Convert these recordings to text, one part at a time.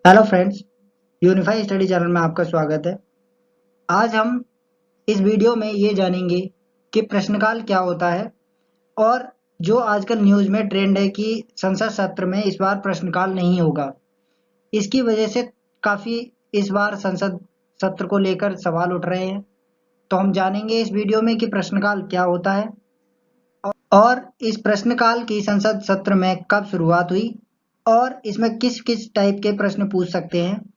Hello friends, unify study channel में आपका स्वागत है। आज हम इस वीडियो में ये जानेंगे कि प्रश्नकाल क्या होता है और जो आजकल न्यूज़ में ट्रेंड है कि संसद सत्र में इस बार प्रश्नकाल नहीं होगा। इसकी वजह से काफ़ी इस बार संसद सत्र को लेकर सवाल उठ रहे हैं। तो हम जानेंगे इस वीडियो में कि प्रश्नकाल क्या होता है और इस प्रश्नकाल की संसद सत्र में कब शुरुआत हुई और इसमें किस किस टाइप के प्रश्न पूछ सकते हैं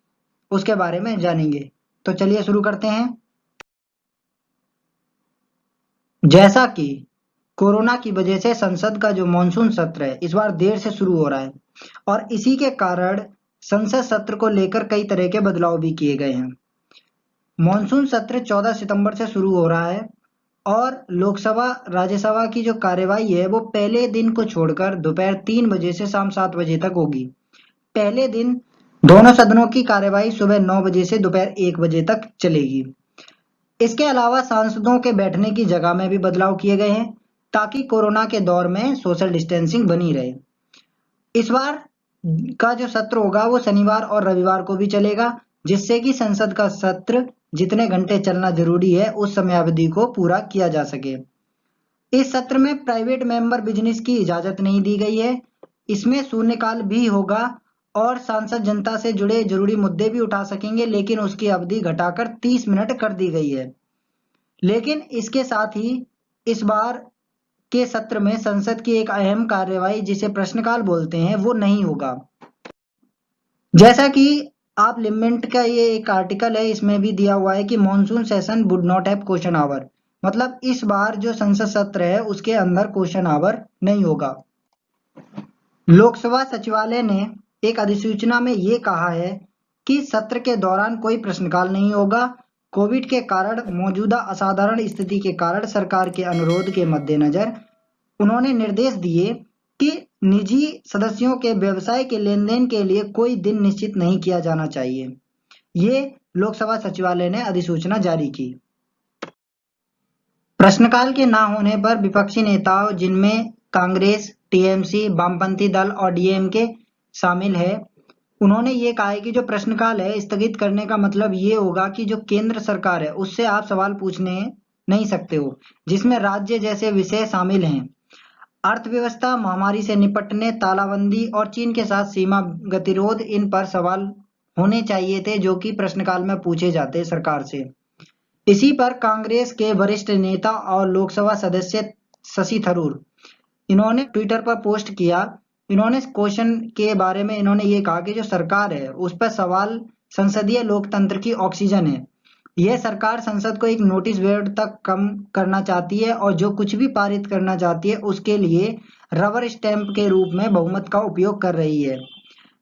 उसके बारे में जानेंगे। तो चलिए शुरू करते हैं। जैसा कि कोरोना की वजह से संसद का जो मॉनसून सत्र है इस बार देर से शुरू हो रहा है और इसी के कारण संसद सत्र को लेकर कई तरह के बदलाव भी किए गए हैं। मॉनसून सत्र 14 सितंबर से शुरू हो रहा है और लोकसभा राज्यसभा की जो कार्यवाही है वो पहले दिन को छोड़कर दोपहर 3 बजे से शाम 7 बजे तक होगी। पहले दिन दोनों सदनों की कार्यवाही सुबह 9 बजे से दोपहर 1 बजे तक चलेगी। इसके अलावा सांसदों के बैठने की जगह में भी बदलाव किए गए हैं ताकि कोरोना के दौर में सोशल डिस्टेंसिंग बनी रहे। इस बार का जो सत्र होगा वो शनिवार और रविवार को भी चलेगा, जिससे कि संसद का सत्र जितने घंटे चलना जरूरी है उस समयावधि को पूरा किया जा सके। इस सत्र में प्राइवेट मेंबर बिजनेस की इजाजत नहीं दी गई है। इसमें शून्यकाल भी होगा और सांसद जनता से जुड़े जरूरी मुद्दे भी उठा सकेंगे, लेकिन उसकी अवधि घटाकर 30 मिनट कर दी गई है। लेकिन इसके साथ ही इस बार के सत्र में संसद की एक अहम कार्यवाही जिसे प्रश्नकाल बोलते हैं वो नहीं होगा। जैसा कि आप लिमिट का ये एक आर्टिकल है इसमें भी दिया हुआ है कि monsoon session would not have question hour, मतलब इस बार जो संसद सत्र है उसके अंदर क्वेश्चन आवर नहीं होगा। लोकसभा सचिवालय ने एक अधिसूचना में ये कहा है कि सत्र के दौरान कोई प्रश्नकाल नहीं होगा। कोविड के कारण मौजूदा असाधारण स्थिति के कारण सरकार के अनुरोध के मद्देनजर उन्होंने निर्देश दिए कि निजी सदस्यों के व्यवसाय के लेन-देन के लिए कोई दिन निश्चित नहीं किया जाना चाहिए। ये लोकसभा सचिवालय ने अधिसूचना जारी की। प्रश्नकाल के न होने पर विपक्षी नेताओं जिनमें कांग्रेस, टीएमसी, वामपंथी दल और डीएमके शामिल है, उन्होंने ये कहा है कि जो प्रश्नकाल है स्थगित करने का मतलब ये होगा कि जो केंद्र सरकार है उससे आप सवाल पूछने नहीं सकते हो, जिसमें राज्य जैसे विषय शामिल हैं। अर्थव्यवस्था, महामारी से निपटने, तालाबंदी और चीन के साथ सीमा गतिरोध, इन पर सवाल होने चाहिए थे जो कि प्रश्नकाल में पूछे जाते सरकार से। इसी पर कांग्रेस के वरिष्ठ नेता और लोकसभा सदस्य शशि थरूर इन्होंने ट्विटर पर पोस्ट किया। इन्होंने क्वेश्चन के बारे में इन्होंने ये कहा कि जो सरकार है उस पर सवाल संसदीय लोकतंत्र की ऑक्सीजन है। यह सरकार संसद को एक नोटिस बोर्ड तक कम करना चाहती है और जो कुछ भी पारित करना चाहती है उसके लिए रबर स्टैंप के रूप में बहुमत का उपयोग कर रही है।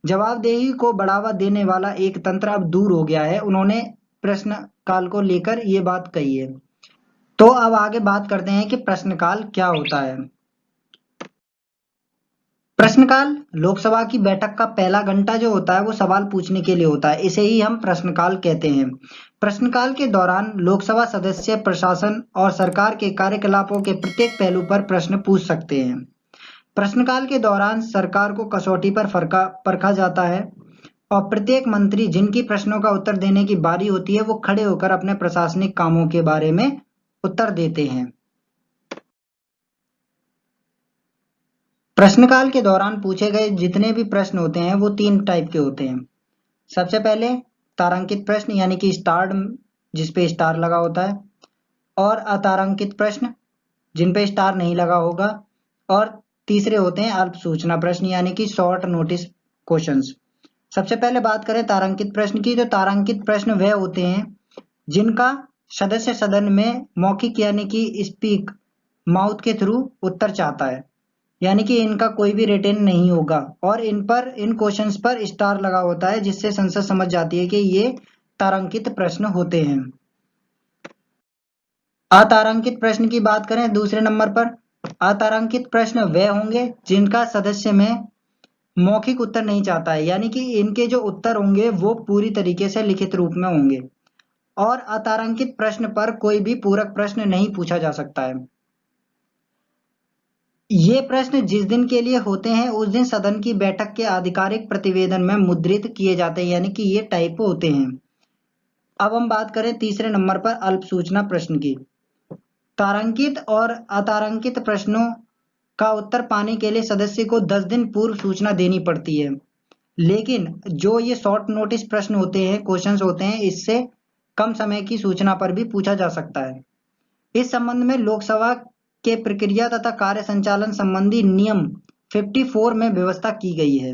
जवाबदेही को बढ़ावा देने वाला एक तंत्र अब दूर हो गया है। उन्होंने प्रश्नकाल को लेकर ये बात कही है। तो अब आगे बात करते हैं कि प्रश्नकाल क्या होता है। प्रश्नकाल लोकसभा की बैठक का पहला घंटा जो होता है वो सवाल पूछने के लिए होता है। इसे ही हम प्रश्नकाल कहते हैं। प्रश्नकाल के दौरान लोकसभा सदस्य प्रशासन और सरकार के कार्यकलापों के प्रत्येक पहलू पर प्रश्न पूछ सकते हैं। प्रश्नकाल के दौरान सरकार को कसौटी पर परखा जाता है और प्रत्येक मंत्री जिनकी प्रश्नों का उत्तर देने की बारी होती है वो खड़े होकर अपने प्रशासनिक कामों के बारे में उत्तर देते हैं। प्रश्नकाल के दौरान पूछे गए जितने भी प्रश्न होते हैं वो 3 टाइप के होते हैं। सबसे पहले तारांकित प्रश्न यानी कि स्टार्ड, जिस पे स्टार लगा होता है, और अतारांकित प्रश्न जिन पे स्टार नहीं लगा होगा, और तीसरे होते हैं अल्प सूचना प्रश्न यानी कि शॉर्ट नोटिस क्वेश्चंस। सबसे पहले बात करें तारांकित प्रश्न की, तो तारांकित प्रश्न वह होते हैं जिनका सदस्य सदन में मौखिक यानी कि स्पीक माउथ के थ्रू उत्तर चाहता है, यानी कि इनका कोई भी रिटन नहीं होगा और इन क्वेश्चंस पर स्टार लगा होता है, जिससे संसद समझ जाती है कि ये तारांकित प्रश्न होते हैं। अतारांकित प्रश्न की बात करें दूसरे नंबर पर, अतारांकित प्रश्न वह होंगे जिनका सदस्य में मौखिक उत्तर नहीं चाहता है, यानी कि इनके जो उत्तर होंगे वो पूरी तरीके से लिखित रूप में होंगे और अतारांकित प्रश्न पर कोई भी पूरक प्रश्न नहीं पूछा जा सकता है। ये प्रश्न जिस दिन के लिए होते हैं उस दिन सदन की बैठक के आधिकारिक प्रतिवेदन में मुद्रित किए जाते हैं, यानी कि ये टाइप होते हैं। अब हम बात करें तीसरे नंबर पर अल्प सूचना प्रश्न की। तारांकित और अतारांकित प्रश्नों का उत्तर पाने के लिए सदस्य को 10 दिन पूर्व सूचना देनी पड़ती है, लेकिन जो ये शॉर्ट नोटिस प्रश्न होते हैं, क्वेश्चंस होते हैं, इससे कम समय की सूचना पर भी पूछा जा सकता है। इस संबंध में लोकसभा के प्रक्रिया तथा कार्य संचालन संबंधी नियम 54 में व्यवस्था की गई है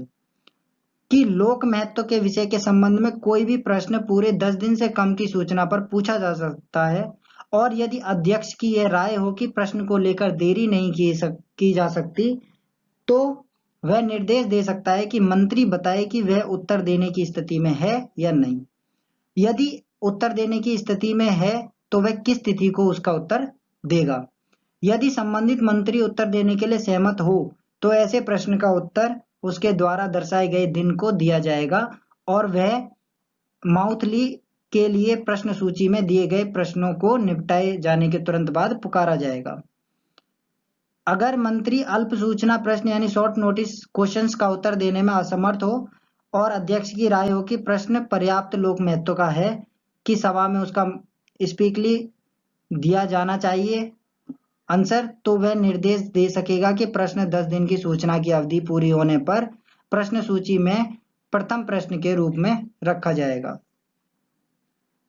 कि लोक महत्व के विषय के संबंध में कोई भी प्रश्न पूरे 10 दिन से कम की सूचना पर पूछा जा सकता है, और यदि अध्यक्ष की यह राय हो कि प्रश्न को लेकर देरी नहीं की जा सकती, तो वह निर्देश दे सकता है कि मंत्री बताए कि वह उत्तर देने की स्थिति में है या नहीं। यदि उत्तर देने की स्थिति में है तो वह किस तिथि को उसका उत्तर देगा। यदि संबंधित मंत्री उत्तर देने के लिए सहमत हो तो ऐसे प्रश्न का उत्तर उसके द्वारा दर्शाए गए दिन को दिया जाएगा और वह माउथली के लिए प्रश्न सूची में दिए गए प्रश्नों को निपटाए जाने के तुरंत बाद पुकारा जाएगा। अगर मंत्री अल्प सूचना प्रश्न यानी शॉर्ट नोटिस क्वेश्चंस का उत्तर देने में असमर्थ हो और अध्यक्ष की राय हो कि प्रश्न पर्याप्त लोक महत्व का है कि सभा में उसका स्पीकली दिया जाना चाहिए आंसर, तो वह निर्देश दे सकेगा कि प्रश्न 10 दिन की सूचना की अवधि पूरी होने पर प्रश्न सूची में प्रथम प्रश्न के रूप में रखा जाएगा।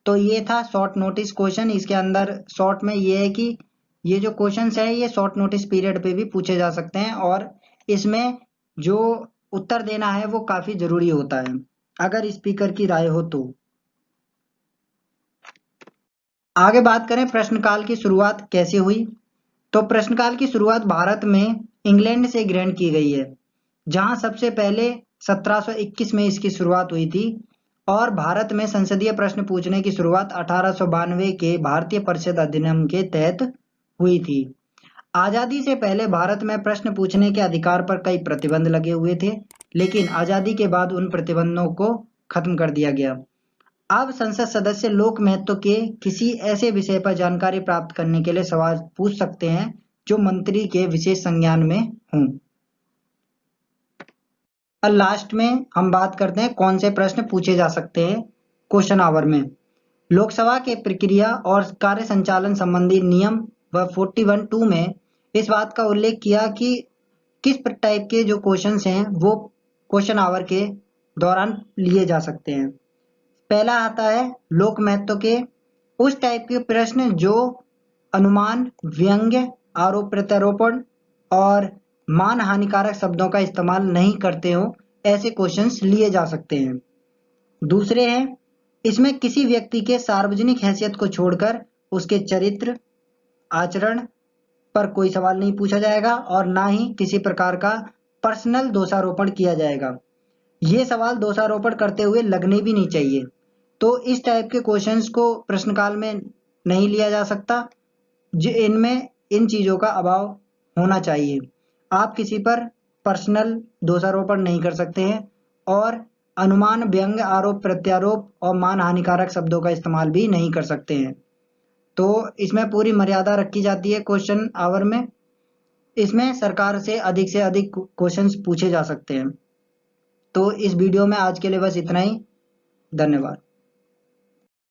तो ये था शॉर्ट नोटिस क्वेश्चन। इसके अंदर शॉर्ट में ये है कि ये जो क्वेश्चंस है ये शॉर्ट नोटिस पीरियड पे भी पूछे जा सकते हैं और इसमें जो उत्तर देना है वो काफी जरूरी होता है अगर स्पीकर की राय हो तो। आगे बात करें प्रश्नकाल की शुरुआत कैसे हुई, तो प्रश्नकाल की शुरुआत भारत में इंग्लैंड से ग्रहण की गई है, जहां सबसे पहले 1721 में इसकी शुरुआत हुई थी और भारत में संसदीय प्रश्न पूछने की शुरुआत 1892 के भारतीय परिषद अधिनियम के तहत हुई थी। आजादी से पहले भारत में प्रश्न पूछने के अधिकार पर कई प्रतिबंध लगे हुए थे, लेकिन आजादी के बाद उन प्रतिबंधों को खत्म कर दिया गया। अब संसद सदस्य लोक महत्व के किसी ऐसे विषय पर जानकारी प्राप्त करने के लिए सवाल पूछ सकते हैं जो मंत्री के विशेष संज्ञान में हों। और लास्ट में हम बात करते हैं कौन से प्रश्न पूछे जा सकते हैं क्वेश्चन आवर में। लोकसभा के प्रक्रिया और कार्य संचालन संबंधी नियम व 41(2) में इस बात का उल्लेख किया कि किस टाइप के जो क्वेश्चंस हैं वो क्वेश्चन आवर के दौरान लिए जा सकते हैं। पहला आता है लोक महत्व के उस टाइप के प्रश्न जो अनुमान, व्यंग्य, आरोप प्रत्यारोपण और मान हानिकारक शब्दों का इस्तेमाल नहीं करते हो, ऐसे क्वेश्चंस लिए जा सकते हैं। दूसरे हैं इसमें किसी व्यक्ति के सार्वजनिक हैसियत को छोड़कर उसके चरित्र, आचरण पर कोई सवाल नहीं पूछा जाएगा और ना ही किसी प्रकार का पर्सनल दोषारोपण किया जाएगा। ये सवाल दोषारोपण करते हुए लगने भी नहीं चाहिए। तो इस टाइप के क्वेश्चंस को प्रश्नकाल में नहीं लिया जा सकता, जो इनमें इन चीजों का अभाव होना चाहिए। आप किसी पर पर्सनल दोषारोपण नहीं कर सकते हैं और अनुमान, व्यंग्य, आरोप प्रत्यारोप और मान हानिकारक शब्दों का इस्तेमाल भी नहीं कर सकते हैं। तो इसमें पूरी मर्यादा रखी जाती है क्वेश्चन आवर में। इसमें सरकार से अधिक क्वेश्चंस पूछे जा सकते हैं। तो इस वीडियो में आज के लिए बस इतना ही। धन्यवाद।